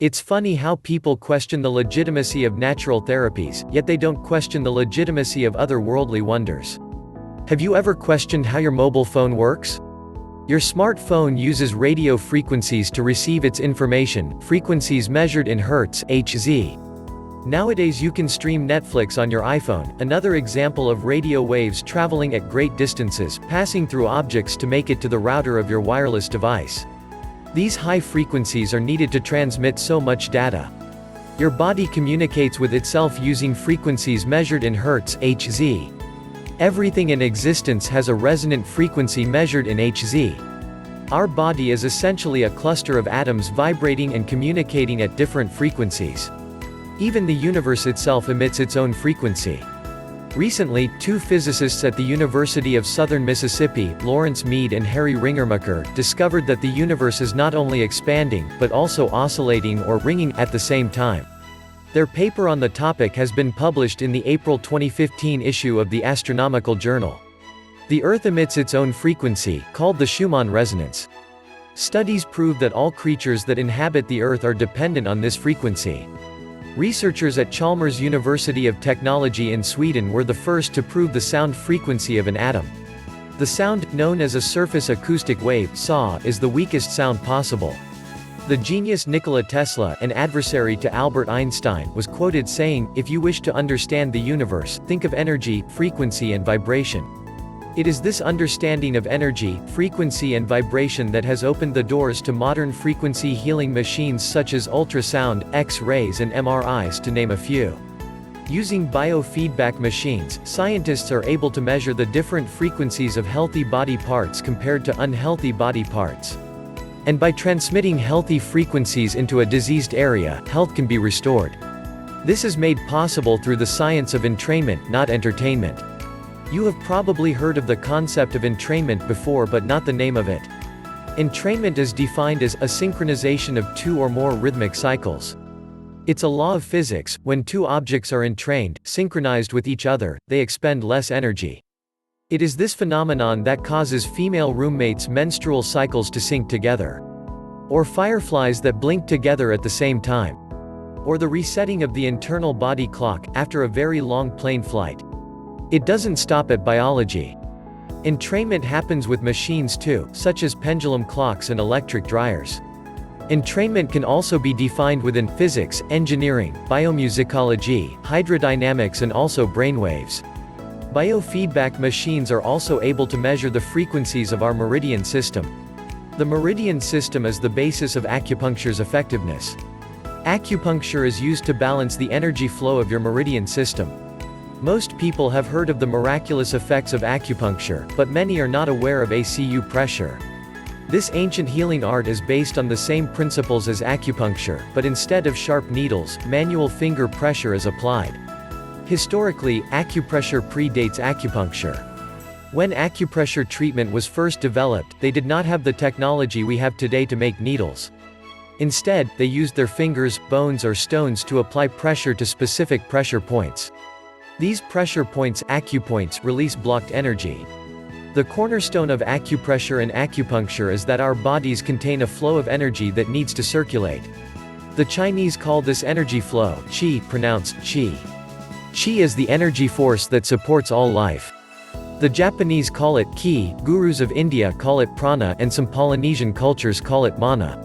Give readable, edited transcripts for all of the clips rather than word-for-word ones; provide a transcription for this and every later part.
It's funny how people question the legitimacy of natural therapies, yet they don't question the legitimacy of other worldly wonders. Have you ever questioned how your mobile phone works? Your smartphone uses radio frequencies to receive its information, frequencies measured in Hz, Hz. Nowadays you can stream Netflix on your iPhone, another example of radio waves traveling at great distances, passing through objects to make it to the router of your wireless device. These high frequencies are needed to transmit so much data. Your body communicates with itself using frequencies measured in Hz, Hz. Everything in existence has a resonant frequency measured in Hz. Our body is essentially a cluster of atoms vibrating and communicating at different frequencies. Even the universe itself emits its own frequency. Recently, two physicists at the University of Southern Mississippi, Lawrence Mead and Harry Ringermacher, discovered that the universe is not only expanding, but also oscillating or ringing at the same time. Their paper on the topic has been published in the April 2015 issue of the Astronomical Journal. The Earth emits its own frequency, called the Schumann resonance. Studies prove that all creatures that inhabit the Earth are dependent on this frequency. Researchers at Chalmers University of Technology in Sweden were the first to prove the sound frequency of an atom. The sound, known as a surface acoustic wave, SAW, is the weakest sound possible. The genius Nikola Tesla, an adversary to Albert Einstein, was quoted saying, "If you wish to understand the universe, think of energy, frequency and vibration." It is this understanding of energy, frequency and vibration that has opened the doors to modern frequency healing machines such as ultrasound, X-rays and MRIs to name a few. Using biofeedback machines, scientists are able to measure the different frequencies of healthy body parts compared to unhealthy body parts. And by transmitting healthy frequencies into a diseased area, health can be restored. This is made possible through the science of entrainment, not entertainment. You have probably heard of the concept of entrainment before but not the name of it. Entrainment is defined as a synchronization of two or more rhythmic cycles. It's a law of physics: when two objects are entrained, synchronized with each other, they expend less energy. It is this phenomenon that causes female roommates' menstrual cycles to sync together. Or fireflies that blink together at the same time. Or the resetting of the internal body clock, after a very long plane flight. It doesn't stop at biology. Entrainment happens with machines too, such as pendulum clocks and electric dryers. Entrainment can also be defined within physics, engineering, biomusicology, hydrodynamics and also brainwaves. Biofeedback machines are also able to measure the frequencies of our meridian system. The meridian system is the basis of acupuncture's effectiveness. Acupuncture is used to balance the energy flow of your meridian system. Most people have heard of the miraculous effects of acupuncture, but many are not aware of Acu-Pressure. This ancient healing art is based on the same principles as acupuncture, but instead of sharp needles, manual finger pressure is applied. Historically, acupressure predates acupuncture. When acupressure treatment was first developed, they did not have the technology we have today to make needles. Instead, they used their fingers, bones or stones to apply pressure to specific pressure points. These pressure points, acupoints, release blocked energy. The cornerstone of acupressure and acupuncture is that our bodies contain a flow of energy that needs to circulate. The Chinese call this energy flow, qi, pronounced qi. Qi is the energy force that supports all life. The Japanese call it ki, gurus of India call it prana, and some Polynesian cultures call it mana.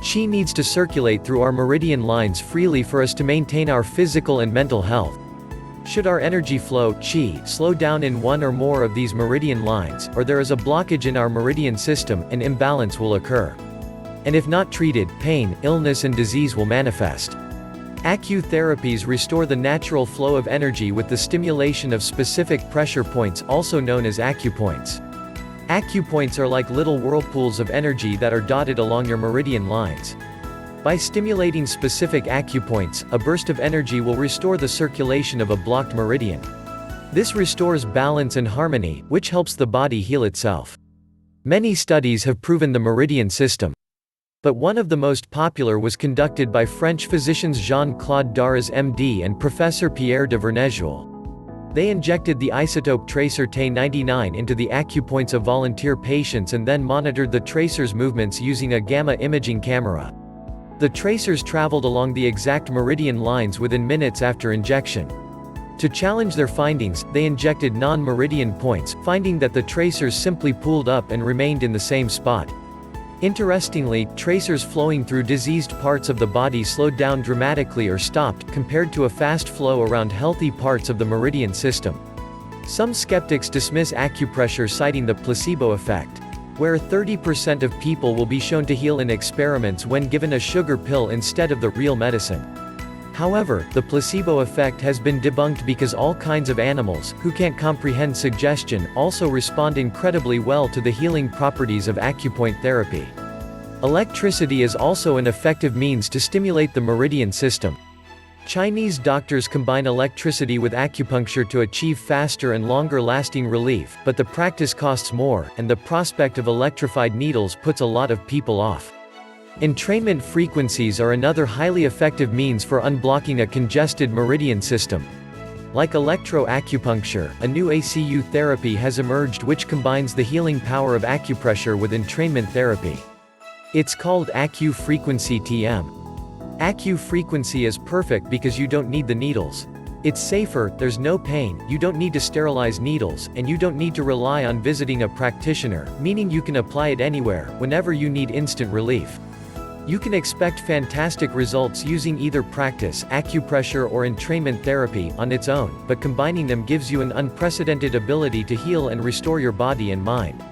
Qi needs to circulate through our meridian lines freely for us to maintain our physical and mental health. Should our energy flow, qi, slow down in one or more of these meridian lines, or there is a blockage in our meridian system, an imbalance will occur. And if not treated, pain, illness and disease will manifest. Acu-therapies restore the natural flow of energy with the stimulation of specific pressure points, also known as acupoints. Acupoints are like little whirlpools of energy that are dotted along your meridian lines. By stimulating specific acupoints, a burst of energy will restore the circulation of a blocked meridian. This restores balance and harmony, which helps the body heal itself. Many studies have proven the meridian system. But one of the most popular was conducted by French physicians Jean-Claude Darras MD and Professor Pierre de Vernejoul. They injected the isotope tracer Te99 into the acupoints of volunteer patients and then monitored the tracer's movements using a gamma imaging camera. The tracers traveled along the exact meridian lines within minutes after injection. To challenge their findings, they injected non-meridian points, finding that the tracers simply pooled up and remained in the same spot. Interestingly, tracers flowing through diseased parts of the body slowed down dramatically or stopped, compared to a fast flow around healthy parts of the meridian system. Some skeptics dismiss acupressure, citing the placebo effect, where 30% of people will be shown to heal in experiments when given a sugar pill instead of the real medicine. However, the placebo effect has been debunked because all kinds of animals, who can't comprehend suggestion, also respond incredibly well to the healing properties of acupoint therapy. Electricity is also an effective means to stimulate the meridian system. Chinese doctors combine electricity with acupuncture to achieve faster and longer-lasting relief, but the practice costs more, and the prospect of electrified needles puts a lot of people off. Entrainment frequencies are another highly effective means for unblocking a congested meridian system. Like electro-acupuncture, a new ACU therapy has emerged which combines the healing power of acupressure with entrainment therapy. It's called Acu-Frequency TM. Acu-Frequency is perfect because you don't need the needles. It's safer, there's no pain, you don't need to sterilize needles, and you don't need to rely on visiting a practitioner, meaning you can apply it anywhere, whenever you need instant relief. You can expect fantastic results using either practice, acupressure or entrainment therapy, on its own, but combining them gives you an unprecedented ability to heal and restore your body and mind.